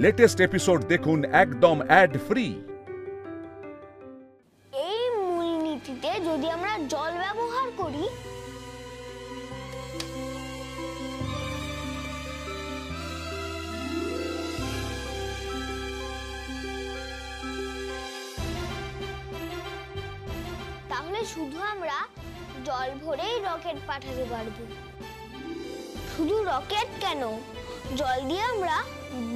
Latest episode দেখুন একদম add free. এই মূলনীতিতে যদি আমরা জল ব্যবহার করি তাহলে শুধু আমরা জল ভরেই রকেট পাঠাতে পারবো। শুধু রকেট কেন, জল দিয়ে আমরা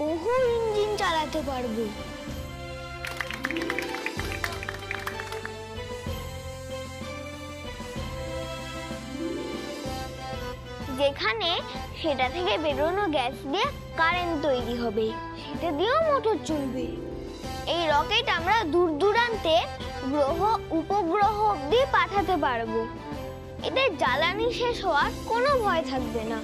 বহু ইঞ্জিন চালাতে পারবো। যেখানে সেটা থেকে বেরোনো গ্যাস দিয়ে কারেন্ট তৈরি হবে, সেটা দিয়েও মোটর চলবে। এই রকেট আমরা দূর দূরান্তে গ্রহ উপগ্রহ অব্দি পাঠাতে পারবো। এতে জ্বালানি শেষ হওয়ার কোনো ভয় থাকবে না।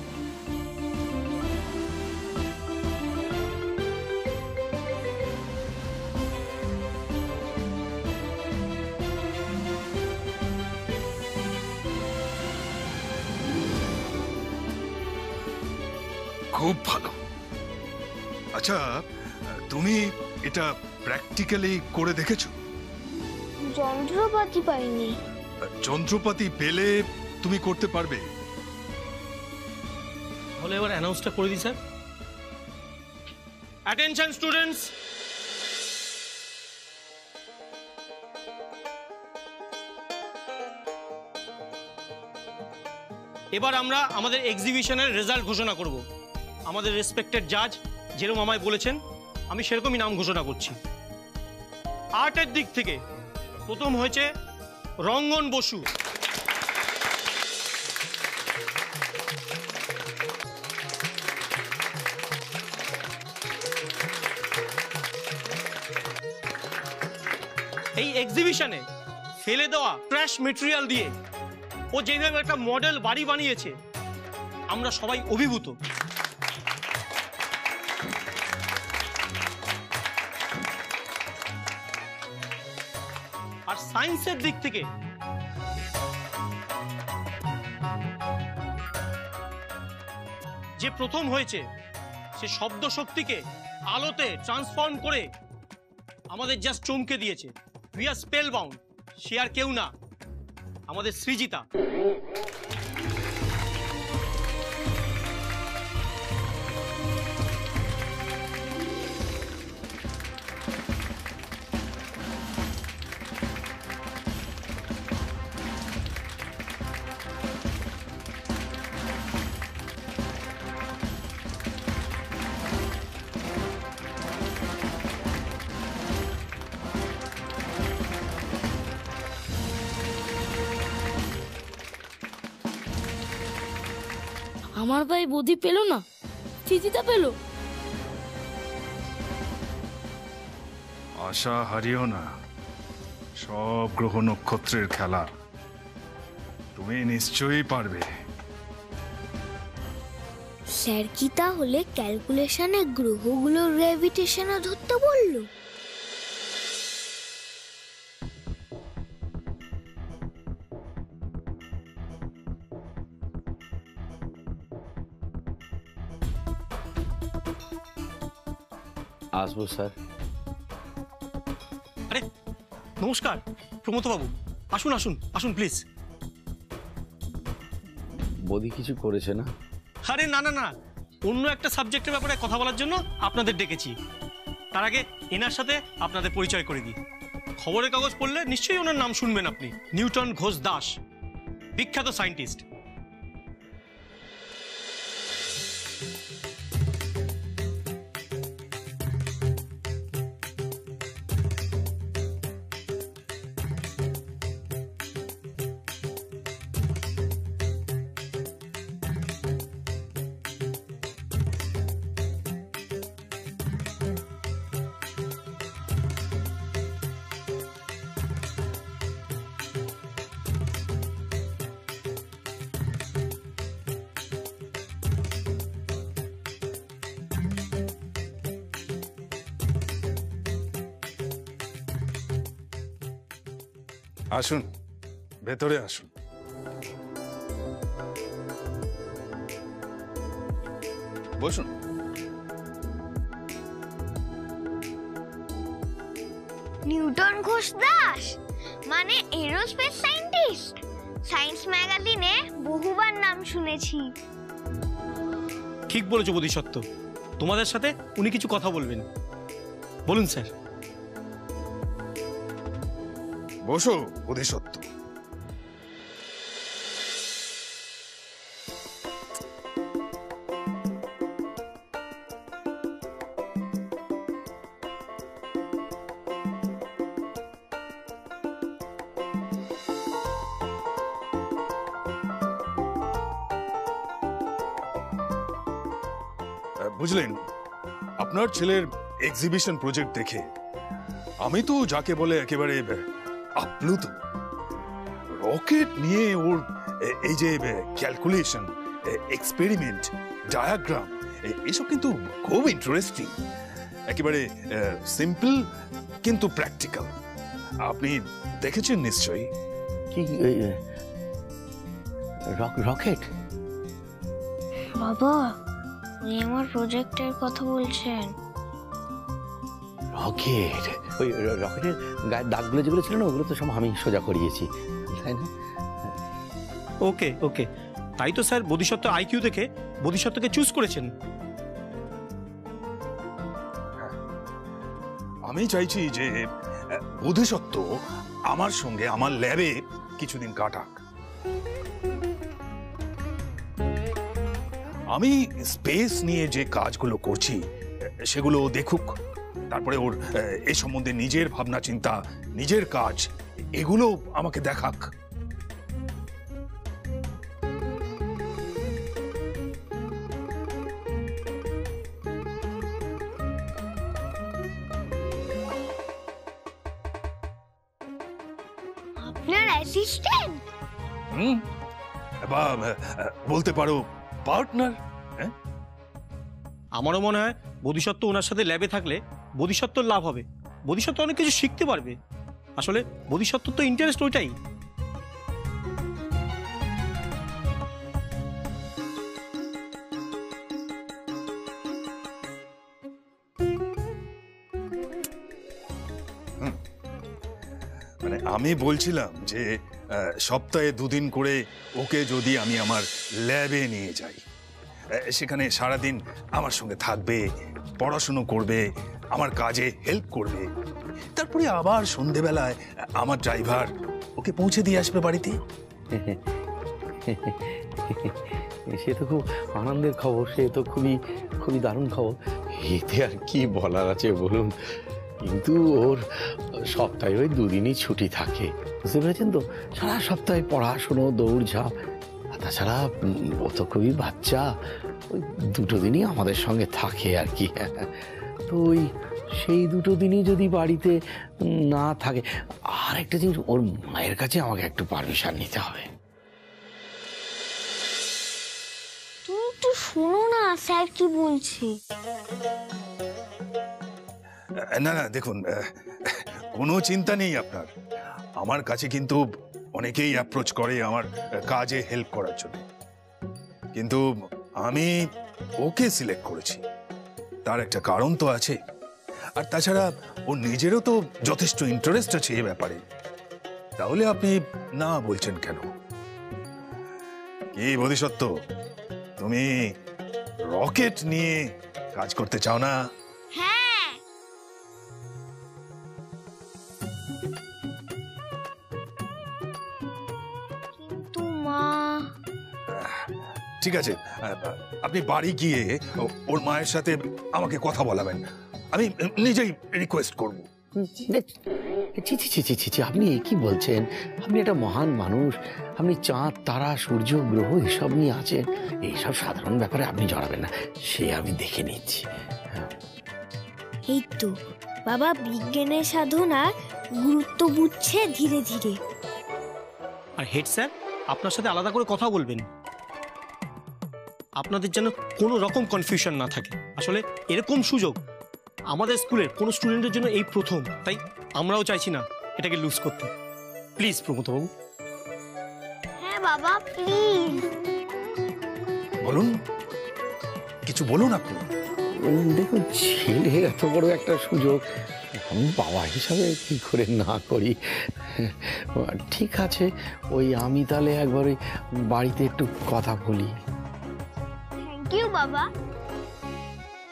খুব ভালো। আচ্ছা, তুমি এটা প্র্যাকটিক্যালি করে দেখেছো? যন্ত্রপাতি পাইনি। যন্ত্রপাতি পেলে তুমি করতে পারবে। তাহলে এবার অ্যানাউন্সটা করে দিই স্যার। অ্যাটেনশন স্টুডেন্টস, এবার আমরা আমাদের এক্সিবিশনের রেজাল্ট ঘোষণা করব। আমাদের রেসপেক্টেড জাজ যেরকম আমায় বলেছেন আমি সেরকমই নাম ঘোষণা করছি। আর্টের দিক থেকে প্রথম হয়েছে রঙ্গন বসু। এই এক্সিবিশনে ফেলে দেওয়া ট্র্যাশ মেটেরিয়াল দিয়ে ও যেভাবে একটা মডেল বাড়ি বানিয়েছে আমরা সবাই অভিভূত। আর সায়েন্সের দিক থেকে যে প্রথম হয়েছে সে শব্দ শক্তিকে আলোতে ট্রান্সফর্ম করে আমাদের জাস্ট চমকে দিয়েছে। We are spellbound. সে আর কেউ না, আমাদের সৃজিতা। আমার ভাই বুদ্ধি পেল না, চিঠিটা পেল। আশা হারিও না, সব গ্রহ নক্ষত্রের খেলা। তুমি নিশ্চয়ই পারবে। স্যার কি তাহলে ক্যালকুলেশনে গ্রহগুলোর গ্র্যাভিটেশনও ধরতে বললো? আসবো স্যার। আরে নমস্কার প্রমথ বাবু, আসুন আসুন আসুন প্লিজ। বৌদি কিছু করেছে না? আরে না না না, অন্য একটা সাবজেক্টের ব্যাপারে কথা বলার জন্য আপনাদের ডেকেছি। তার আগে এনার সাথে আপনাদের পরিচয় করে দিই। খবরের কাগজ পড়লে নিশ্চয়ই ওনার নাম শুনবেন আপনি। নিউটন ঘোষ দাস, বিখ্যাত সায়েন্টিস্ট। আসুন, ভেতরে আসুন। বসুন। নিউটন ঘোষ দাস মানে এরোস্পেস সায়েন্টিস্ট। সায়েন্স ম্যাগাজিনে বহুবার নাম শুনেছি। ঠিক বলেছো বোধিসত্ত্ব, তোমাদের সাথে উনি কিছু কথা বলবেন। বলুন স্যার। বসো বোধিসত্ত্ব। বুঝলেন, আপনার ছেলের এক্সিবিশন প্রজেক্ট দেখে আমি তো যাকে বলে একেবারে আপ্লুত। রকেট নিয়ে ওর এই যে ক্যালকুলেশন, এক্সপেরিমেন্ট, ডায়াগ্রাম, এসব কিন্তু খুব ইন্টারেস্টিং। একেবারে সিম্পল কিন্তু প্র্যাকটিক্যাল। আপনি দেখেছেন নিশ্চয়ই। কি রকেট? বাবা, উনি আমার প্রজেক্টের কথা বলছেন। রকেট? ওই রকেটের গায়ের দাগগুলো যেগুলো ছিল না, ওগুলো তো সব আমি সোজা করিয়েছি, তাই না? ওকে ওকে, তাই তো স্যার বোধিসত্ত্ব আইকিউ দেখে বোধিসত্ত্বকে চুজ করেছেন। আমি চাইছি যে বোধিসত্ত্ব আমার সঙ্গে আমার ল্যাবে কিছুদিন কাটাক। আমি স্পেস নিয়ে যে কাজগুলো করছি সেগুলো দেখুক, তারপরে ওর এ সম্বন্ধে নিজের ভাবনা চিন্তা, নিজের কাজ, এগুলো আমাকে দেখাক। আপনার অ্যাসিস্ট্যান্ট? বা বলতে পারো পার্টনার। আমারও মনে হয় বোধিসত্ত্ব ওনার সাথে ল্যাবে থাকলে বোধিসত্ত্বর লাভ হবে। বোধিসত্ত্ব অনেক কিছু শিখতে পারবে। আসলে বোধিসত্ত্বর তো ইন্টারেস্ট ওইটাই। মানে আমি বলছিলাম যে সপ্তাহে 2 দিন করে ওকে যদি আমি আমার ল্যাবে নিয়ে যাই, সেখানে সারাদিন আমার সঙ্গে থাকবে, পড়াশুনো করবে, আমার কাজে হেল্প করবে, তারপরে আবার সন্ধেবেলায় আমার ড্রাইভার ওকে পৌঁছে দিয়ে আসবে বাড়িতে। সে তো খুব আনন্দের খবর, সে তো খুবই খুবই দারুণ খবর। এতে আর কি বলার আছে বলুন? কিন্তু ওর সপ্তাহে ওই 2 দিনই ছুটি থাকে, বুঝতে পেরেছেন তো? সারা সপ্তাহে পড়াশুনো, দৌড়ঝাঁপ, আর তাছাড়া ও তো খুবই বাচ্চা, ওই 2 দিনই আমাদের সঙ্গে থাকে আর কি। তো ওই সেই 2 দিনই যদি বাড়িতে না থাকে, আর একটা জিনিস, ওর মায়ের কাছে আমাকে একটু পারমিশন নিতে হবে। তুমি একটু শোনো না স্যার কি বলছে। না না, দেখুন, কোনো চিন্তা নেই আপনার। আমার কাছে কিন্তু অনেকেই অ্যাপ্রোচ করে আমার কাজে হেল্প করার জন্য, কিন্তু আমি ওকে সিলেক্ট করেছি, তার একটা কারণ তো আছে। আর তাছাড়া ও নিজেরও তো যথেষ্ট ইন্টারেস্ট আছে এই ব্যাপারে। তাহলে আপনি না বলছেন কেন? কি বোধিসত্ত্ব, তুমি রকেট নিয়ে কাজ করতে চাও না? হ্যাঁ। কিন্তু মা। ঠিক আছে, আপনি বাড়ি গিয়ে ওর মায়ের সাথে আমাকে কথা বলাবেন, আমি নিজেই রিকোয়েস্ট করব। ছি ছি ছি ছি ছি ছি, আপনি কি বলছেন? আপনি একটা মহান মানুষ, আপনি চাঁদ, তারা, সূর্য, গ্রহ এসব নিয়ে আছেন, এইসব সাধারণ ব্যাপারে আপনি জড়াবেন না, সে আমি দেখে নিচ্ছি। এই তো বাবা বিজ্ঞানের সাধনার গুরুত্ব বুঝছে ধীরে ধীরে। আর হেড স্যার আপনার সাথে আলাদা করে কথা বলবেন, আপনাদের যেন কোনো রকম কনফিউশন না থাকে। আসলে এরকম সুযোগ আমাদের স্কুলের কোনো স্টুডেন্টের জন্য এই প্রথম, তাই আমরাও চাইছি না এটাকে লুজ করতে। প্লিজ প্রমথবাবু। হ্যাঁ বাবা প্লিজ। বলুন, কিছু বলুন আপনি। দেখুন, ছেলের এত বড় একটা সুযোগ, আমি বাবা হিসাবে কি করে না করি। ঠিক আছে, ওই আমি তাহলে একবার ওই বাড়িতে একটু কথা বলি। থ্যাংক ইউ বাবা,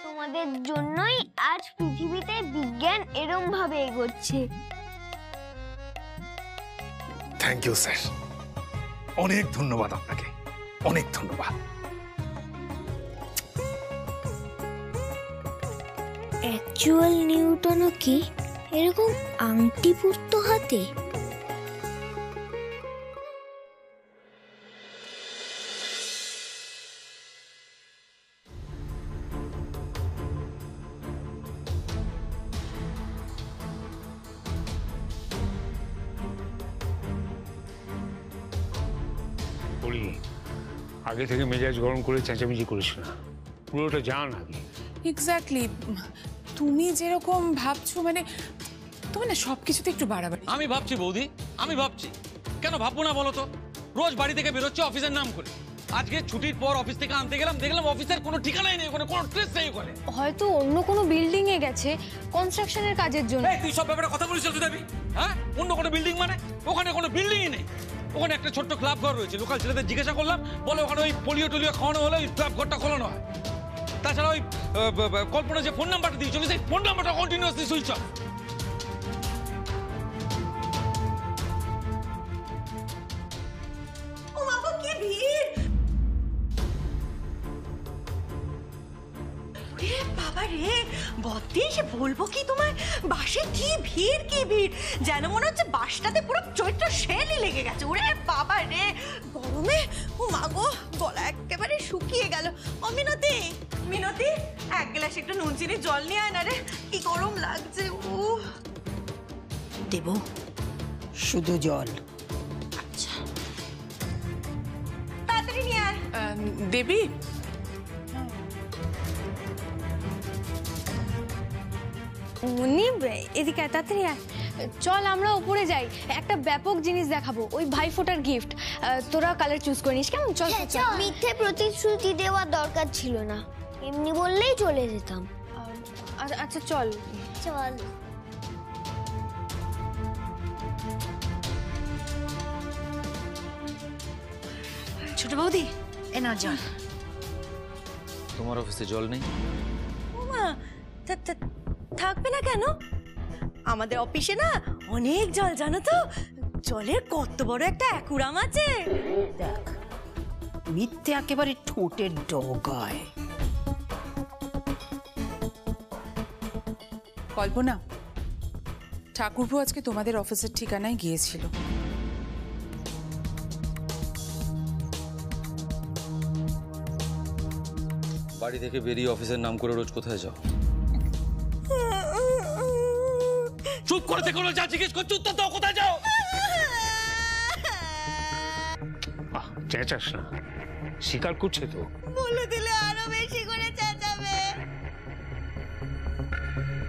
তোমাদের জন্যই আজ পৃথিবীতে বিজ্ঞান এরম ভাবে এগোচ্ছে। থ্যাংক ইউ স্যার, অনেক ধন্যবাদ আপনাকে, অনেক ধন্যবাদ। অ্যাকচুয়াল নিউটনও কি এরকম আংটি পরতো হাতে? বলি, আগে থেকে মেজাজ গরম করে চেঁচামেচি করিস না, পুরোটা জান আগে। এক্স্যাক্টলি, তুমি যেরকম ভাবছো মানে তুমি না সবকিছুতে একটু বাড়াবাড়ি। আমি ভাবছি বৌদি, আমি ভাবছি, কেন ভাববো না বলো তো? রোজ বাড়ি থেকে বেরোচ্ছে অফিসের নাম করে, আজকে ছুটির পর অফিস থেকে আনতে গেলাম, দেখলাম অফিসের কোনো ঠিকানাই নেই, ওখানে কোনো ট্রেস নেই ওখানে। হয়তো অন্য কোনো বিল্ডিং এ গেছে কনস্ট্রাকশনের কাজের জন্য। এই তুই সব ব্যাপারে কথা বলিস তো দেবী? হ্যাঁ, অন্য কোনো বিল্ডিং মানে? ওখানে কোনো বিল্ডিংই নেই, ওখানে একটা ছোট্ট ক্লাব ঘর রয়েছে। লোকাল ছেলেদের জিজ্ঞাসা করলাম, বলে ওখানে ওই পোলিও টোলিও খাওয়ানো হলে ওই ক্লাব ঘরটা খোলানো হয়। তাছাড়া ওই কল্পনা যে ফোন নাম্বারটা দিয়েছিল সেই ফোন নাম্বারটা কন্টিনিউয়াসলি সুইচ অফ। ও বাবা, কি ভিড়! ওরে বাবা রে, বদ্দি সে বলবো কি তোমার, বাসে কি ভিড়, কি ভিড়! যেন মনে হচ্ছে বাসটাতে পুরো চৈত্র শেলই লেগে গেছে। ওরে বাবা রে, গরমে ও মাগো, গলা একেবারে শুকিয়ে গেল। ও মিনতি, মিনতি, এক গ্লাস একটু নুন চিনি জল নিয়ে আয় না রে, কি গরম লাগছে। ও দেব শুধু জল? আচ্ছা, তাড়াতাড়ি নিয়ে আয়। দেবী, মুন্নি, এদিকে আয়, তাড়াতাড়ি আয়। চল আমরা উপরে যাই, একটা ব্যাপক জিনিস দেখাবো, ওই ভাইফোঁটার গিফট। তোরা কালার চুজ করে নিস, কেমন? চল চল। মিথ্যে প্রতিশ্রুতি দেওয়ার দরকার ছিল না, এমনি বললেই চলে যেতাম। আচ্ছা চল চল। ছোট বৌদি, এনা জল। তোমার অফিসে জল নেই? ওমা, থাকবে না কেন? আমাদের অফিসে না অনেক জল, জানো তো? জলের কত বড় একটা অ্যাকুয়ারিয়াম আছে। দেখ, মিথ্যে একেবারে ঠোঁটের ডগায়। কল্পনা, ঠাকুরপো আজকে তোমাদের অফিসের ঠিকানায় গিয়েছিল। বাড়ি থেকে বেরিয়ে অফিসের নাম করে রোজ কোথায় যাও? চুপ করে থেকে যা জিজ্ঞেস করছি উত্তর দাও, কোথায় যাও? চেঁচাস না, স্বীকার করছে তো। বলে দিলে আরো বেশি করে চেঁচাবে।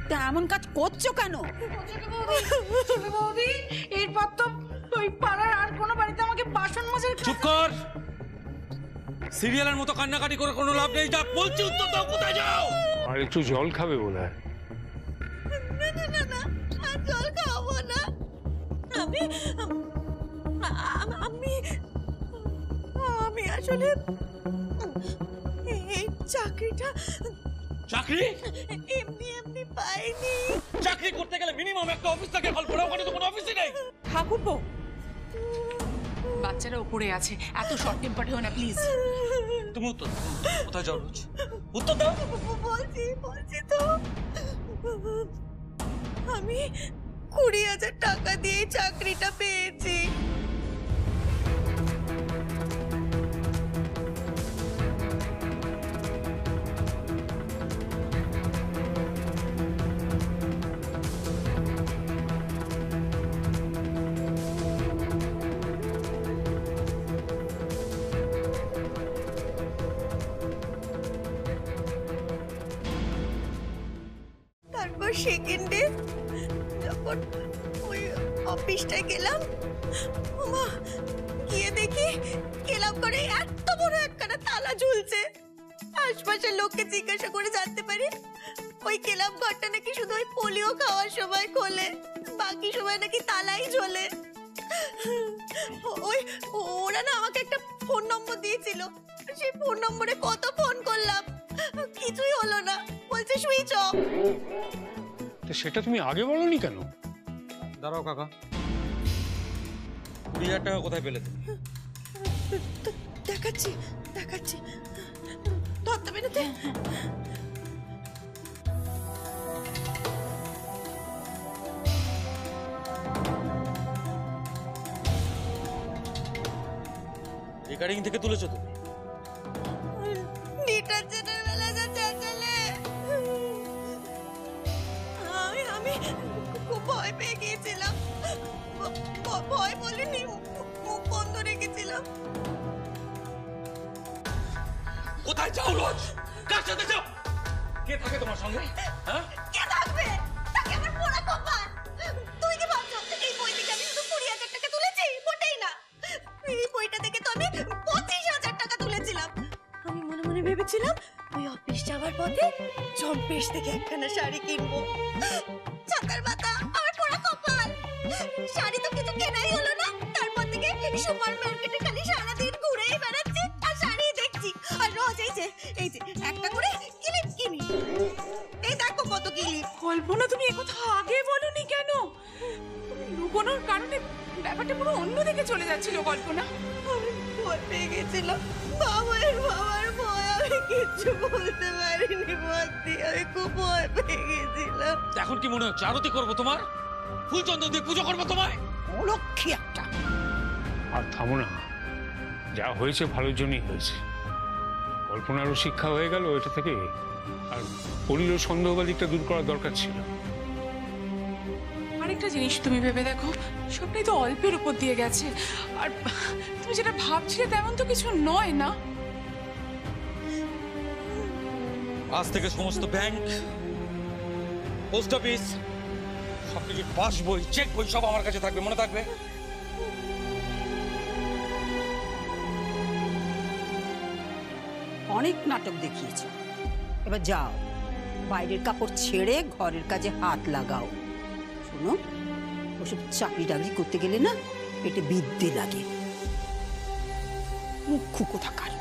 তা এমন কাজ করছো কেন? বৌদি, এরপর তো ওই পাড়ার আর কোনো বাড়িতে আমাকে বাসন মাজার। চুপ কর, সিরিয়ালের মতো কান্নাকাটি করে কোনো লাভ নেই। যা বলছি উত্তর দাও, কোথায় যাও? আর একটু জল খাবে বলে। না, আর জল খাবো না। আমি আমি আমি আসলে এই চাকরিটা চাকরি এমনি এমনি পাইনি। চাকরি করতে গেলে মিনিমাম একটা অফিস থাকে, কল্পনা ওখানে তো কোনো অফিসই নেই। ঠাকুরপো, বাচ্চারা উপরে আছে, এত শর্ট টেম্পার্ড হও না প্লিজ। তুমি উত্তর দাও, কোথায় যাও রোজ? উত্তর দাও। বলছি তো, আমি 20,000 টাকা দিয়ে চাকরিটা পেয়েছি। তারপর সেকেন্ডে যখন ওই অফিসটায় গেলাম, ওমা, গিয়ে দেখি ক্লাব করে এত বড় একখানা তালা ঝুলছে। আশপাশের লোককে জিজ্ঞাসা করে জানতে পারি ওই ক্লাব ঘরটা নাকি শুধু ওই পোলিও খাওয়ার সময় খোলে, বাকি সময় নাকি তালাই ঝোলে। ওই ওরা না আমাকে একটা ফোন নম্বর দিয়েছিল, সেই ফোন নম্বরে কত ফোন করলাম, কিছুই হলো না, বলছে সুইচ অফ। সেটা তুমি আগে বলনি কেন? দাঁড়াও কাকা, 20,000 টাকা কোথায় পেলে? দেখাচ্ছি দেখাচ্ছি, ধরতে পেরেছে। রেকর্ডিং থেকে তুলেছো তুমি? ডিটারজেন্টের বেলা যা চেঁচালে, আমি খুব ভয় পেয়ে গিয়েছিলাম। ভয় বলিনি, মুখ বন্ধ রেখেছিলাম। কোথায় যাও রোজ? কার সাথে যাও? কে থাকে তোমার সঙ্গে? হ্যাঁ, কে থাকবে? তাকে আমার পোড়া কপাল। তুমি কি ভাবছো এই বই থেকে আমি শুধু 20,000 টাকা তুলেছি? মোটেই না। এই বইটা থেকে তো আমি 25,000 টাকা তুলেছিলাম। আমি মনে মনে ভেবেছিলাম ওই অফিস যাওয়ার পথে জম্পেশ থেকে একখানা শাড়ি কিনবো। ছাতার মাথা, আমার পোড়া কপাল। শাড়ি তো কিছু কেনাই হলো না। তারপর থেকে সুপার মার্কেটে খালি সারাদিন ঘুরেই বেড়াচ্ছি আর শাড়ি দেখছি। আর রোজ এই যে একটা করে ক্লিপ কিনি। এই দেখো কত ক্লিপ। কল্পনা, তুমি একথা আগে বলনি কেন? লুকোনোর কারণে ব্যাপারটা পুরো অন্যদিকে চলে যাচ্ছিল। কল্পনা, আমি ভয় পেয়ে গেছিলাম। বাবার ভয়, আমি কিচ্ছু বলতে পারিনি। ভর্তি আমি খুব ভয় পেয়ে গেছিলাম। এখন কি মনে হচ্ছে আরতি করবো তোমার? ফুলচন্দন দিয়ে পুজো করবো তোমায়? লক্ষ্মী একটা। আর থামো না, যা হয়েছে ভালোর জন্যই হয়েছে। কল্পনারও শিক্ষা হয়ে গেল এটা থেকে, আর পরিরও সন্দেহবাদিকটা দূর করার দরকার ছিল। আরেকটা জিনিস তুমি ভেবে দেখো, সবটাই তো অল্পের উপর দিয়ে গেছে। আর তুমি যেটা ভাবছিলে তেমন তো কিছু নয় না। আজ থেকে সমস্ত ব্যাংক, পোস্ট অফিস, সবকিছু পাসবই, চেক বই সব আমার কাছে থাকবে, মনে থাকবে? অনেক নাটক দেখিয়েছ, এবার যাও, বাইরের কাপড় ছেড়ে ঘরের কাজে হাত লাগাও। শোনো, ওসব চাকরি টাকরি করতে গেলে না পেটে বিদ্যে লাগে। মুখ্য কোথাকার।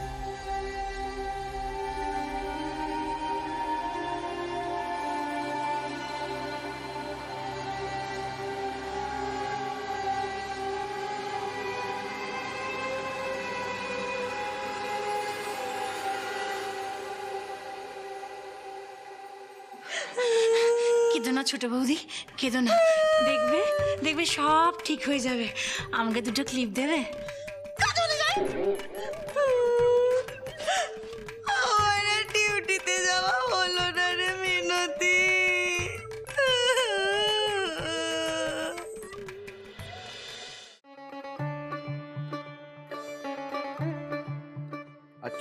কেঁদো না ছোট বৌদি, কেঁদো না। দেখবে দেখবে সব ঠিক হয়ে যাবে। আমাকে দুটো ক্লিপ দেবে? আমার ডিউটিতে যাওয়া হলো না রে মিনতি।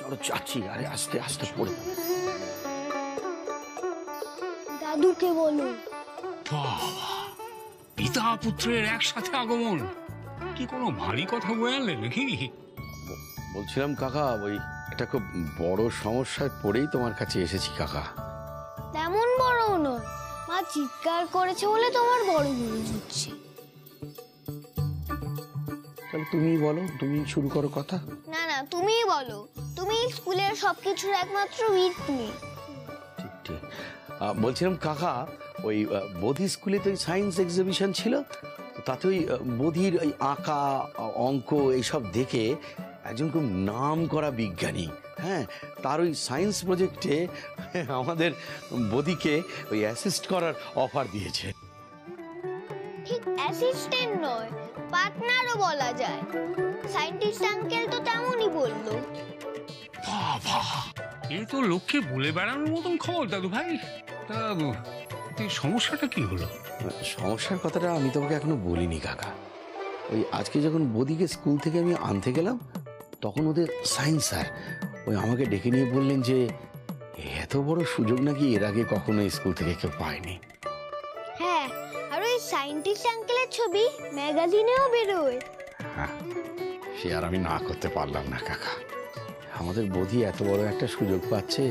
চলো চাচ্ছি, আরে আস্তে আস্তে পড়ে। দাদুকে বলো। পিতা পুত্রের একসাথে আগমন, কি কোনো ভারী কথা বয়ে আনলে নাকি? বলছিলাম কাকা, ওই একটা খুব বড় সমস্যায় পড়েই তোমার কাছে এসেছি কাকা। তেমন বড়ও নয়, মা চিৎকার করেছে বলে তোমার বড় মনে হচ্ছে। তাহলে তুমি বলো, তুমি শুরু করো কথা। না না, তুমিই বলো। তুমি স্কুলের সবকিছুর একমাত্র উইটনেস। ঠিক ঠিক। বলছিলাম কাকা, ওই বোধি স্কুলে তো সায়েন্স এক্সিবিশন ছিল, তাতে ওই বোধির ওই আঁকা অঙ্ক এইসব দেখে একজন খুব নাম করা বিজ্ঞানী, হ্যাঁ, তার ওই সায়েন্স প্রজেক্টে আমাদের বোধিকে ওই অ্যাসিস্ট করার অফার দিয়েছে। ঠিক অ্যাসিস্ট্যান্ট নয়, পার্টনারও বলা যায়। সায়েন্টিস্ট আঙ্কেল তো তেমনই বললো। বাবা, এ তো লোককে বলে বেড়ানোর মতন খবর দাদু ভাই। তা সমস্যাটা কি হলো? সমস্যার কথাটা আমি তোমাকে এখনো বলিনি কাকা। ওই আজকে যখন বোধিকে স্কুল থেকে আমি আনতে গেলাম, তখন ওদের সায়েন্স স্যার ওই আমাকে ডেকে নিয়ে বললেন যে এত বড় সুযোগ নাকি এর আগে কখনো স্কুল থেকে কেউ পায়নি। হ্যাঁ, আর ওই সায়েন্টিস্ট আঙ্কেলের ছবি ম্যাগাজিনেও বেরোয়। হ্যাঁ, সে আর আমি না করতে পারলাম না কাকা। আমাদের বোধি এত বড় একটা সুযোগ পাচ্ছে,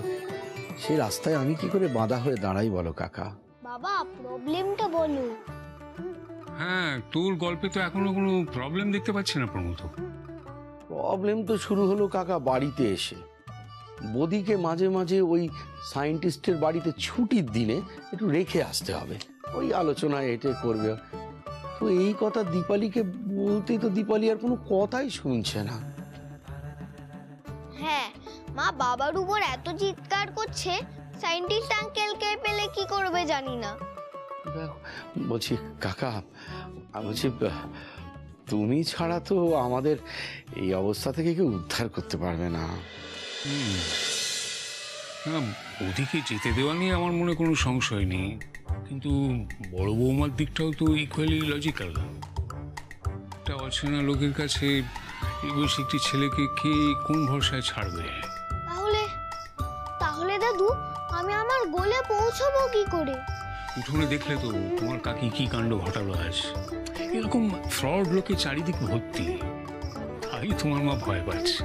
সেই রাস্তায় আমি কি করে বাধা হয়ে দাঁড়াই বলো কাকা? বাবা প্রবলেমটা বলো। হ্যাঁ, তোর গল্পে তো এখনো কোনো প্রবলেম দেখতে পাচ্ছি না প্রমোদ। প্রবলেম তো শুরু হলো কাকা বাড়িতে এসে। বদিকে মাঝে মাঝে ওই সায়েন্টিস্টের বাড়িতে ছুটির দিনে একটু রেখে আসতে হবে, ওই আলোচনায় এটে করবে। তো এই কথা দীপালিকে বলতে তো দীপালি আর কোনো কথাই শুনছে না। হ্যাঁ, মা বাবার উপর এত চিৎকার করছে, সায়েন্টিস্ট আঙ্কেলকে পেলে কি করবে জানি না। বলছি কাকা, বলছি তুমি ছাড়া তো আমাদের এই অবস্থা থেকে কেউ উদ্ধার করতে পারবে না। না, ওদিকে যেতে দেওয়া নিয়ে আমার মনে কোনো সংশয় নেই, কিন্তু বড় বৌমার দিকটাও তো ইকুয়ালি লজিক্যাল। একটা অচেনা লোকের কাছে এই বয়সে একটি ছেলেকে কে কোন ভরসায় ছাড়বে? তাহলে দাদু আমি আমার গোলে পৌঁছবো কি করে? উঠোনে দেখলে তো তোমার কাকি কি কাণ্ড ঘটালো আজ। এরকম ফ্রড লোকে চারিদিক ভর্তি, তাই তোমার মা ভয় পাচ্ছে।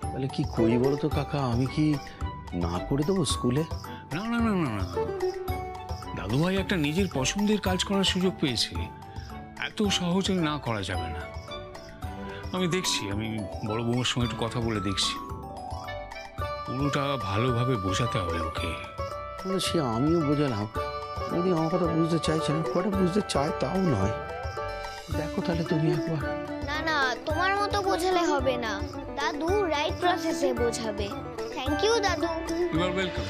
তাহলে কি করি বলো তো কাকা, আমি কি না করে দেবো স্কুলে? না না না না না, দাদুভাই একটা নিজের পছন্দের কাজ করার সুযোগ পেয়েছে, এত সহজে না করা যাবে না। আমি দেখছি, আমি বড় বৌমার সঙ্গে একটু কথা বলে দেখছি, পুরোটা ভালোভাবে বোঝাতে হবে ওকে। সে আমিও বোঝালাম, যদি আমার কথা বুঝতে চাইছে না, কটা বুঝতে চায় তাও নয়। দেখো তাহলে তুমি একবার। না না, তোমার মতো বোঝালে হবে না, দাদু রাইট প্রসেসে বোঝাবে। থ্যাংক ইউ দাদু। You are welcome.